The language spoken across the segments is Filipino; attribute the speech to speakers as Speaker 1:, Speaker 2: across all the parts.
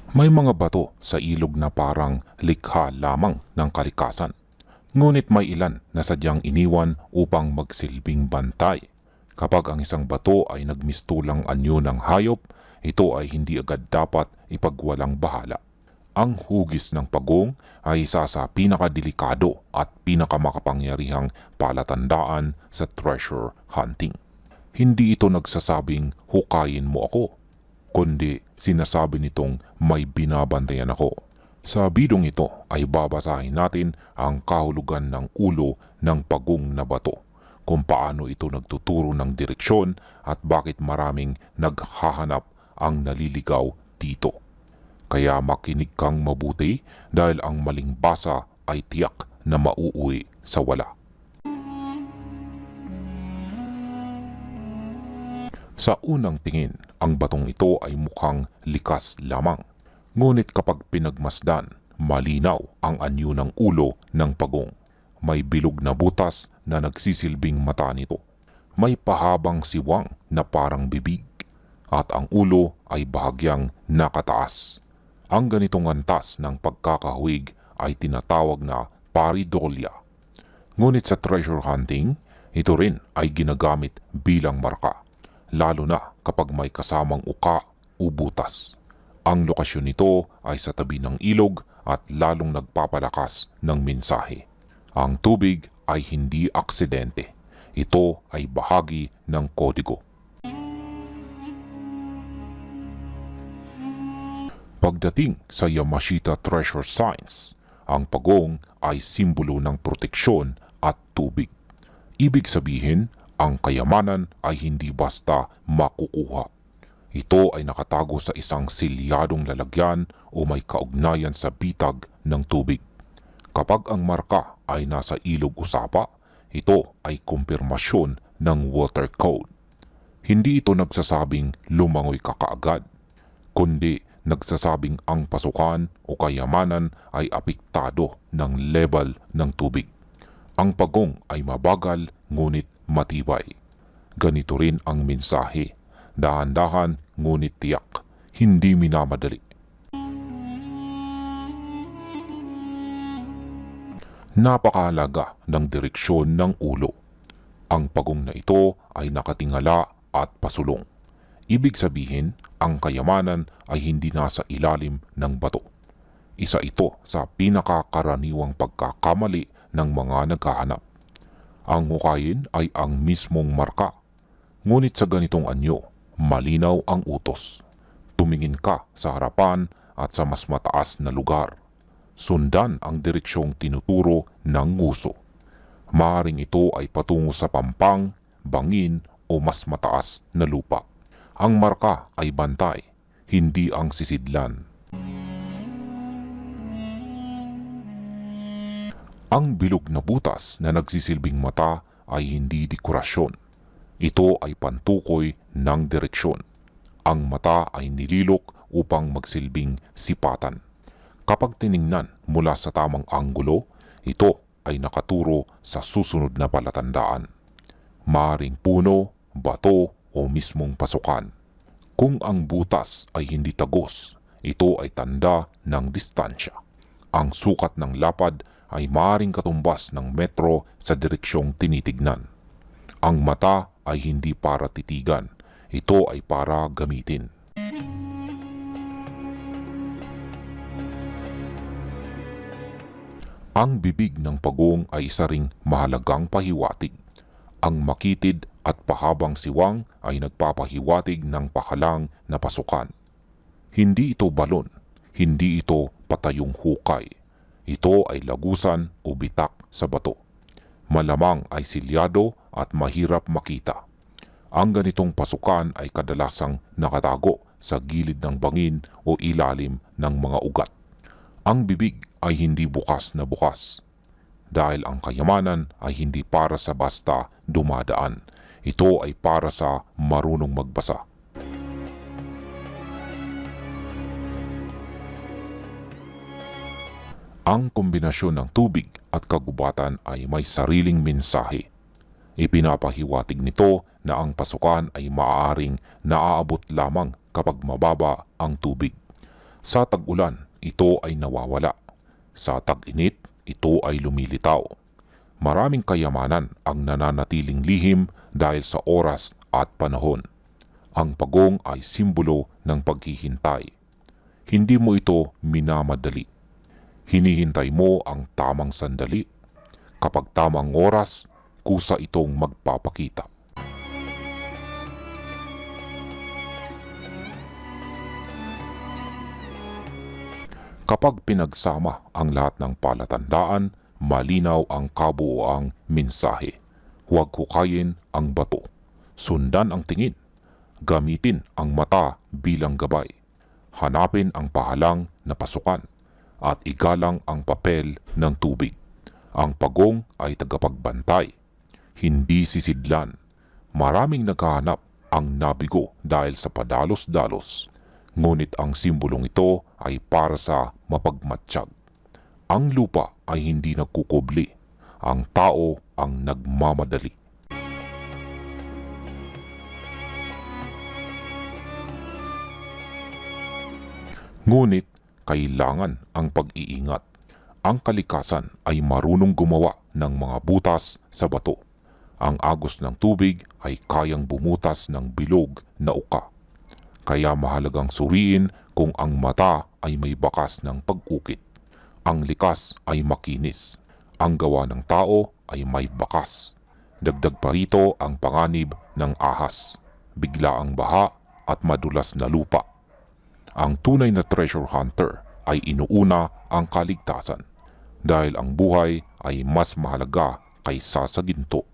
Speaker 1: May mga bato sa ilog na parang likha lamang ng kalikasan. Ngunit may ilan na sadyang iniwan upang magsilbing bantay. Kapag ang isang bato ay nagmistulang anyo ng hayop, ito ay hindi agad dapat ipagwalang bahala. Ang hugis ng pagong ay isa sa pinakadelikado at pinakamakapangyarihang palatandaan sa treasure hunting. Hindi ito nagsasabing hukayin mo ako, kundi sinasabi nitong may binabantayan ako. Sa bidong ito ay babasahin natin ang kahulugan ng ulo ng pagong na bato, kung paano ito nagtuturo ng direksyon at bakit maraming naghahanap ang naliligaw dito. Kaya makinig kang mabuti dahil ang maling basa ay tiyak na mauuwi sa wala. Sa unang tingin, ang batong ito ay mukhang likas lamang. Ngunit kapag pinagmasdan, malinaw ang anyo ng ulo ng pagong. May bilog na butas na nagsisilbing mata nito. May pahabang siwang na parang bibig. At ang ulo ay bahagyang nakataas. Ang ganitong antas ng pagkakahawig ay tinatawag na pareidolia. Ngunit sa treasure hunting, ito rin ay ginagamit bilang marka, lalo na kapag may kasamang uka o butas. Ang lokasyon nito ay sa tabi ng ilog at lalong nagpapalakas ng mensahe. Ang tubig ay hindi aksidente. Ito ay bahagi ng kodigo. Pagdating sa Yamashita Treasure Signs, ang pagong ay simbolo ng proteksyon at tubig. Ibig sabihin, ang kayamanan ay hindi basta makukuha. Ito ay nakatago sa isang silyadong lalagyan o may kaugnayan sa bitag ng tubig. Kapag ang marka ay nasa ilog o sapa, ito ay kumpirmasyon ng water code. Hindi ito nagsasabing lumangoy ka kaagad, kundi nagsasabing ang pasukan o kayamanan ay apektado ng level ng tubig. Ang pagong ay mabagal ngunit matibay. Ganito rin ang mensahe. Dahan-dahan ngunit tiyak, hindi minamadali. Napakahalaga ng direksyon ng ulo. Ang pagong na ito ay nakatingala at pasulong. Ibig sabihin, ang kayamanan ay hindi nasa ilalim ng bato. Isa ito sa pinakakaraniwang pagkakamali ng mga naghahanap. Ang hukayin ay ang mismong marka. Ngunit sa ganitong anyo, malinaw ang utos. Tumingin ka sa harapan at sa mas mataas na lugar. Sundan ang direksyong tinuturo ng nguso. Maaaring ito ay patungo sa pampang, bangin o mas mataas na lupa. Ang marka ay bantay, hindi ang sisidlan. Ang bilog na butas na nagsisilbing mata ay hindi dekorasyon. Ito ay pantukoy ng direksyon. Ang mata ay nililok upang magsilbing sipatan. Kapag tiningnan mula sa tamang anggulo, ito ay nakaturo sa susunod na palatandaan. Maaring puno, bato o mismong pasukan. Kung ang butas ay hindi tagos, ito ay tanda ng distansya. Ang sukat ng lapad ay maaring katumbas ng metro sa direksyong tinitignan. Ang mata ay hindi para titigan, ito ay para gamitin. Ang bibig ng pagong ay isa ring mahalagang pahiwatig. Ang makitid at pahabang siwang ay nagpapahiwatig ng pakalang na pasukan. Hindi ito balon, hindi ito patayong hukay. Ito ay lagusan o bitak sa bato. Malamang ay silyado at mahirap makita. Ang ganitong pasukan ay kadalasang nakatago sa gilid ng bangin o ilalim ng mga ugat. Ang bibig ay hindi bukas na bukas. Dahil ang kayamanan ay hindi para sa basta dumadaan. Ito ay para sa marunong magbasa. Ang kombinasyon ng tubig at kagubatan ay may sariling mensahe. Ipinapahiwatig nito na ang pasukan ay maaaring naaabot lamang kapag mababa ang tubig. Sa tag-ulan, ito ay nawawala. Sa tag-init, ito ay lumilitaw. Maraming kayamanan ang nananatiling lihim dahil sa oras at panahon. Ang pagong ay simbolo ng paghihintay. Hindi mo ito minamadali. Hinihintay mo ang tamang sandali. Kapag tamang oras, kusa itong magpapakita. Kapag pinagsama ang lahat ng palatandaan, malinaw ang kabuoang mensahe. Huwag hukayin ang bato. Sundan ang tingin. Gamitin ang mata bilang gabay. Hanapin ang pahalang na pasukan. At igalang ang papel ng tubig. Ang pagong ay tagapagbantay. Hindi sisidlan. Maraming naghahanap ang nabigo dahil sa padalos-dalos. Ngunit ang simbolong ito ay para sa mapagmatsyag. Ang lupa ay hindi nagkukubli. Ang tao ang nagmamadali. Ngunit kailangan ang pag-iingat. Ang kalikasan ay marunong gumawa ng mga butas sa bato. Ang agos ng tubig ay kayang bumutas ng bilog na uka. Kaya mahalagang suriin kung ang mata ay may bakas ng pag-ukit. Ang likas ay makinis. Ang gawa ng tao ay may bakas. Dagdag pa rito ang panganib ng ahas, biglaang baha at madulas na lupa. Ang tunay na treasure hunter ay inuuna ang kaligtasan dahil ang buhay ay mas mahalaga kaysa sa ginto.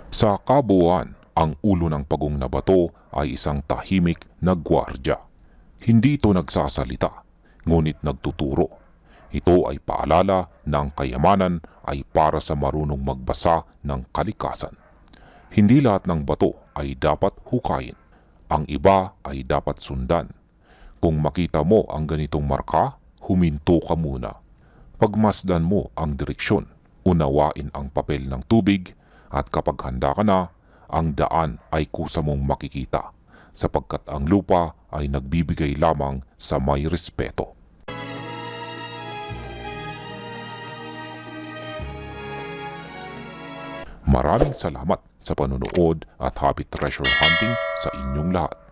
Speaker 1: Sa kabuuan, ang ulo ng pagong na bato ay isang tahimik na gwardya. Hindi ito nagsasalita, ngunit nagtuturo. Ito ay paalala na ang kayamanan ay para sa marunong magbasa ng kalikasan. Hindi lahat ng bato ay dapat hukayin. Ang iba ay dapat sundan. Kung makita mo ang ganitong marka, huminto ka muna. Pagmasdan mo ang direksyon, unawain ang papel ng tubig, at kapag handa ka na, ang daan ay kusa mong makikita sapagkat ang lupa ay nagbibigay lamang sa may respeto. Maraming salamat sa panonood at happy treasure hunting sa inyong lahat.